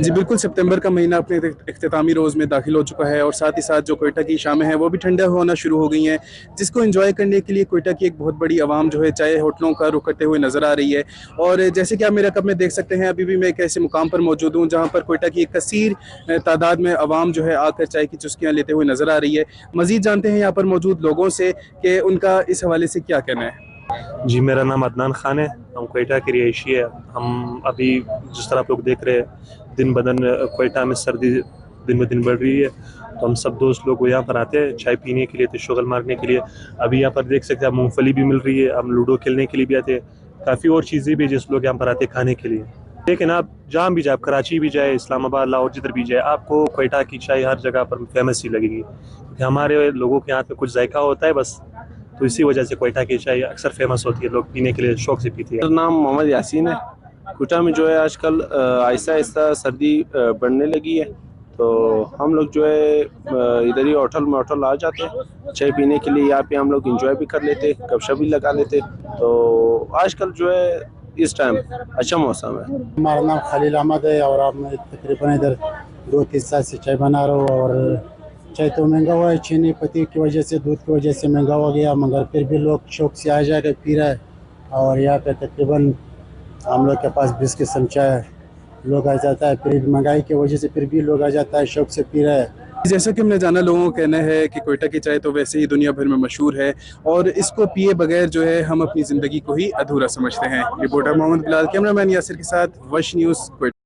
जी बिल्कुल, सितंबर का महीना अपने इख्तितामी रोज़ में दाखिल हो चुका है और साथ ही साथ जो क्वेटा की शामें हैं वो भी ठंडा होना शुरू हो गई हैं, जिसको एंजॉय करने के लिए क्वेटा की एक बहुत बड़ी आवाम जो है चाय होटलों का रुख करते हुए नज़र आ रही है। और जैसे कि आप मेरा कप में देख सकते हैं, अभी भी मैं एक ऐसे मुकाम पर मौजूद हूँ जहाँ पर क्वेटा की एक कसीर तादाद में आवाम जो है आकर चाय की चुस्कियाँ लेते हुए नज़र आ रही है। मज़ीद जानते हैं यहाँ पर मौजूद लोगों से कि उनका इस हवाले से क्या कहना है। जी, मेरा नाम अदनान खान है। हम क्वेटा के रिहायशी है। हम अभी जिस तरह आप लोग देख रहे हैं, दिन ब दिन क्वेटा में सर्दी दिन ब दिन बढ़ रही है। तो हम सब दोस्त लोग यहाँ पर आते हैं चाय पीने के लिए, तो शुगल मारने के लिए। अभी यहाँ पर देख सकते हैं, मूंगफली भी मिल रही है। हम लूडो खेलने के लिए भी आते हैं। काफ़ी और चीज़ें भी जिस लोग यहाँ पर आते हैं खाने के लिए। लेकिन आप जहाँ भी जाए, आप कराची भी जाए, इस्लामाबाद, लाहौर, जिधर भी जाए, आपको क्वेटा की चाय हर जगह पर फेमस ही लगेगी, क्योंकि हमारे लोगों के हाथ में कुछ जायका होता है बस। तो इसी वजह से क्वेटा की चाय अक्सर फेमस होती है, लोग पीने के लिए शौक से पीते हैं। मेरा नाम मोहम्मद यासीन है। कोटा में जो है आजकल आहिस्ता आहिस्ता सर्दी बढ़ने लगी है, तो हम लोग जो है इधर ही होटल आ जाते हैं चाय पीने के लिए। यहाँ पे हम लोग इंजॉय भी कर लेते, गपशप भी लगा लेते। तो आजकल जो है इस टाइम अच्छा मौसम है। हमारा नाम खलील अहमद है और अब मैं तकरीबन इधर 2-3 साल से चाय बना रहा हूँ। और चाय तो महंगा हुआ है, चीनी पत्ती की वजह से, दूध की वजह से महंगा हो गया, मगर फिर भी लोग शौक से आ जाकर पी रहा है। और यहाँ पे तकरीबन हम लोग के पास 20 किस्म चाय लोग आ जाता है, फिर भी महंगाई की वजह से फिर भी लोग आ जाता है, शौक से पी रहा है। जैसा कि हमने जाना, लोगों का कहना है कि क्वेटा की चाय तो वैसे ही दुनिया भर में मशहूर है और इसको पिए बगैर जो है हम अपनी ज़िंदगी को ही अधूरा समझते हैं। रिपोर्टर मोहम्मद बिलाल, कैमरामैन यासिर के साथ, वश न्यूज़, क्वेटा।